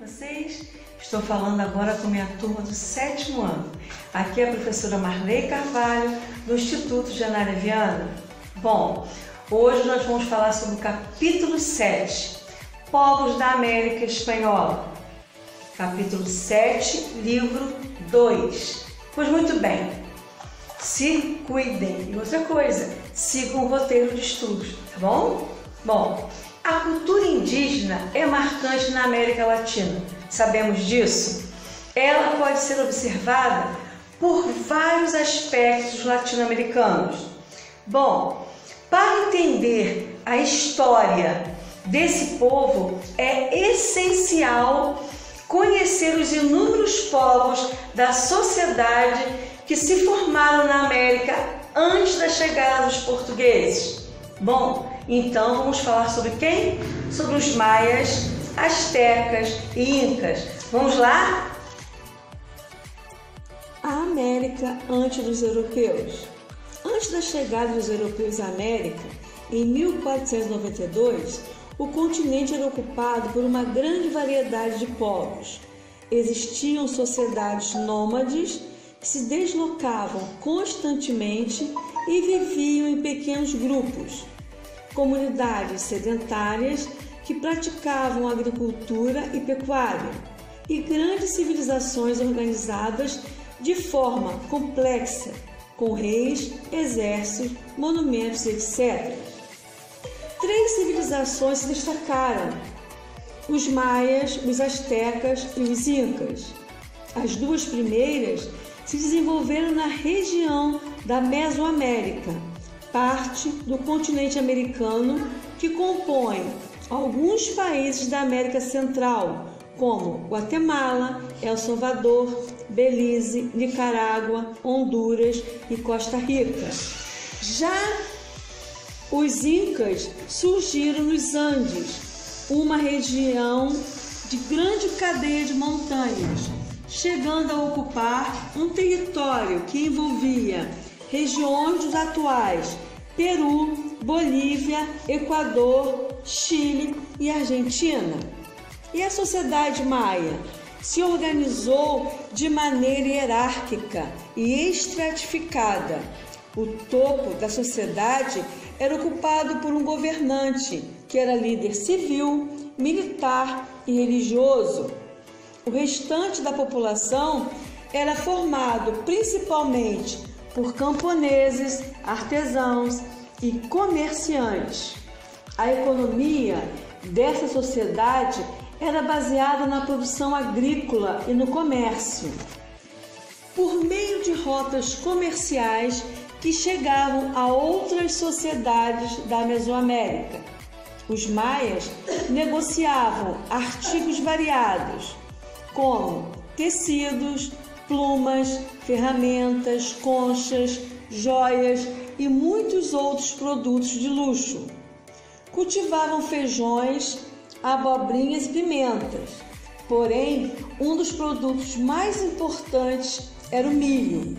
vocês? Estou falando agora com minha turma do 7º ano. Aqui é a professora Marley Carvalho, do Instituto Janária Viana. Bom, hoje nós vamos falar sobre o capítulo 7, Povos da América Espanhola. Capítulo 7, livro 2. Pois muito bem, se cuidem. E outra coisa, sigam o roteiro de estudos, tá bom? Bom, a cultura indígena é marcante na América Latina. Sabemos disso? Ela pode ser observada por vários aspectos latino-americanos. Bom, para entender a história desse povo, é essencial conhecer os inúmeros povos da sociedade que se formaram na América antes da chegada dos portugueses. Bom, então vamos falar sobre quem? Sobre os maias, astecas e incas. Vamos lá? A América antes dos europeus. Antes da chegada dos europeus à América, em 1492, o continente era ocupado por uma grande variedade de povos. Existiam sociedades nômades que se deslocavam constantemente e viviam em pequenos grupos. Comunidades sedentárias que praticavam agricultura e pecuária, e grandes civilizações organizadas de forma complexa, com reis, exércitos, monumentos, etc. 3 civilizações se destacaram: os maias, os astecas e os incas. As 2 primeiras se desenvolveram na região da Mesoamérica, parte do continente americano que compõe alguns países da América Central, como Guatemala, El Salvador, Belize, Nicarágua, Honduras e Costa Rica. Já os incas surgiram nos Andes, uma região de grande cadeia de montanhas, chegando a ocupar um território que envolvia regiões dos atuais Peru, Bolívia, Equador, Chile e Argentina. E a sociedade maia se organizou de maneira hierárquica e estratificada. O topo da sociedade era ocupado por um governante, que era líder civil, militar e religioso. O restante da população era formado principalmente por camponeses, artesãos e comerciantes. A economia dessa sociedade era baseada na produção agrícola e no comércio, por meio de rotas comerciais que chegavam a outras sociedades da Mesoamérica. Os maias negociavam artigos variados, como tecidos, plumas, ferramentas, conchas, joias e muitos outros produtos de luxo. Cultivavam feijões, abobrinhas e pimentas. Porém, um dos produtos mais importantes era o milho.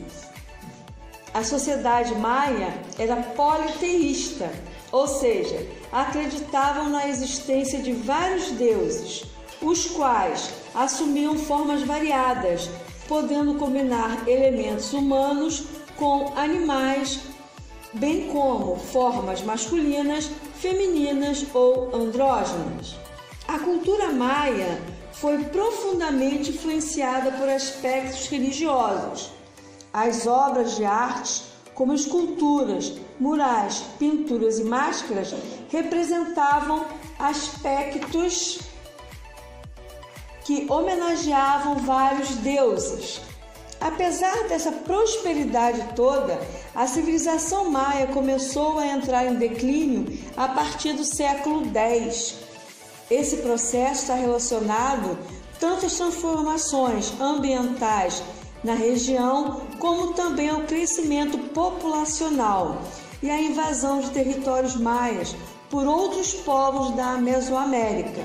A sociedade maia era politeísta, ou seja, acreditavam na existência de vários deuses, os quais assumiam formas variadas, podendo combinar elementos humanos com animais, bem como formas masculinas, femininas ou andrógenas. A cultura maia foi profundamente influenciada por aspectos religiosos. As obras de arte, como esculturas, murais, pinturas e máscaras, representavam aspectos que homenageavam vários deuses. Apesar dessa prosperidade toda, a civilização maia começou a entrar em declínio a partir do século X. Esse processo está relacionado tanto às transformações ambientais na região, como também ao crescimento populacional e à invasão de territórios maias por outros povos da Mesoamérica.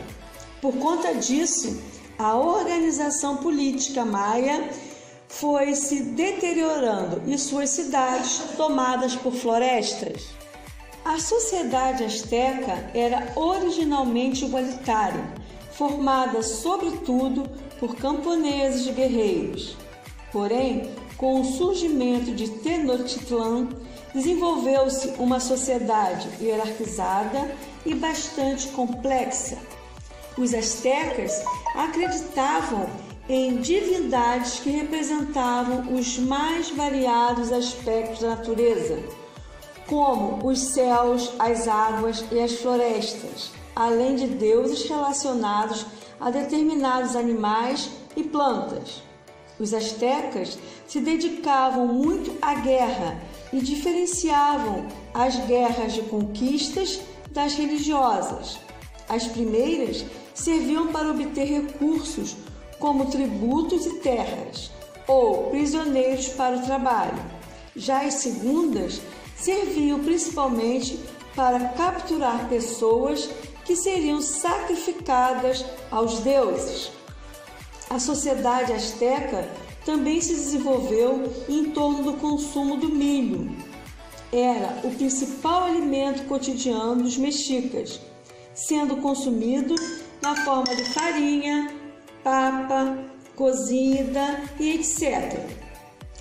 Por conta disso, a organização política maia foi se deteriorando e suas cidades tomadas por florestas. A sociedade asteca era originalmente igualitária, formada sobretudo por camponeses guerreiros. Porém, com o surgimento de Tenochtitlan, desenvolveu-se uma sociedade hierarquizada e bastante complexa. Os astecas acreditavam em divindades que representavam os mais variados aspectos da natureza, como os céus, as águas e as florestas, além de deuses relacionados a determinados animais e plantas. Os astecas se dedicavam muito à guerra e diferenciavam as guerras de conquistas das religiosas. As primeiras serviam para obter recursos como tributos e terras, ou prisioneiros para o trabalho. Já as segundas serviam principalmente para capturar pessoas que seriam sacrificadas aos deuses. A sociedade asteca também se desenvolveu em torno do consumo do milho. Era o principal alimento cotidiano dos mexicas, sendo consumido na forma de farinha, papa, cozida e etc.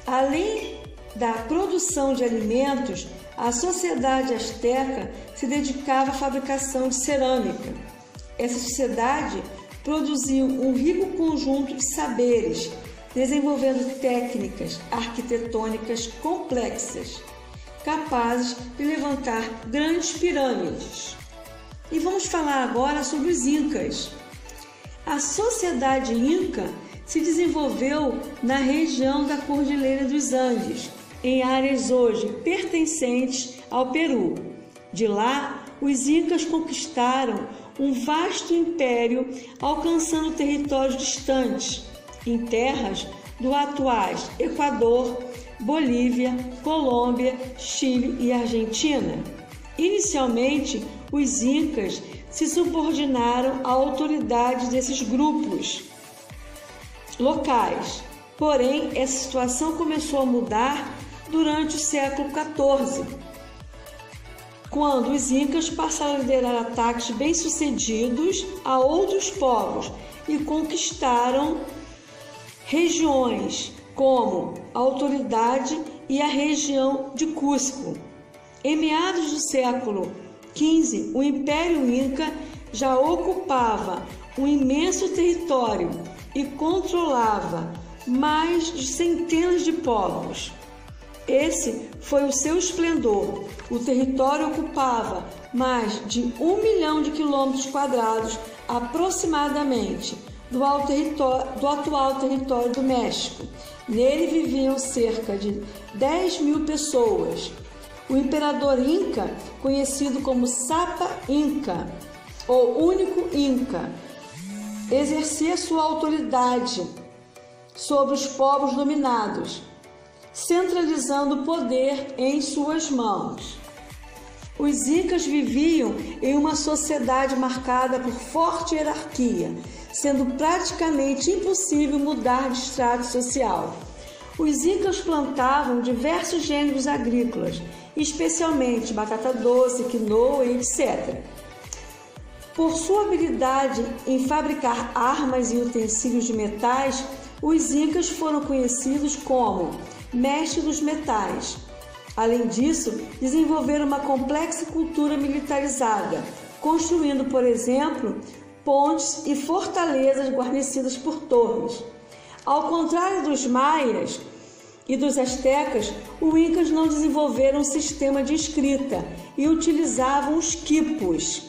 Além da produção de alimentos, a sociedade asteca se dedicava à fabricação de cerâmica. Essa sociedade produziu um rico conjunto de saberes, desenvolvendo técnicas arquitetônicas complexas, capazes de levantar grandes pirâmides. E vamos falar agora sobre os incas. A sociedade inca se desenvolveu na região da Cordilheira dos Andes, em áreas hoje pertencentes ao Peru. De lá, os incas conquistaram um vasto império, alcançando territórios distantes, em terras do atuais Equador, Bolívia, Colômbia, Chile e Argentina. Inicialmente, os incas se subordinaram à autoridade desses grupos locais. Porém, essa situação começou a mudar durante o século XIV, quando os incas passaram a liderar ataques bem-sucedidos a outros povos e conquistaram regiões como a Autoridade e a região de Cusco. Em meados do século XV, o Império Inca já ocupava um imenso território e controlava mais de centenas de povos. Esse foi o seu esplendor. O território ocupava mais de 1 milhão de quilômetros quadrados, aproximadamente, do atual território do México. Nele viviam cerca de 10 mil pessoas. O imperador Inca, conhecido como Sapa Inca, ou único Inca, exercia sua autoridade sobre os povos dominados, centralizando o poder em suas mãos. Os incas viviam em uma sociedade marcada por forte hierarquia, sendo praticamente impossível mudar de estrato social. Os incas plantavam diversos gêneros agrícolas, especialmente batata doce, quinoa e etc. Por sua habilidade em fabricar armas e utensílios de metais, os incas foram conhecidos como mestres dos metais. Além disso, desenvolveram uma complexa cultura militarizada, construindo, por exemplo, pontes e fortalezas guarnecidas por torres. Ao contrário dos maias e dos astecas, os incas não desenvolveram um sistema de escrita e utilizavam os quipos,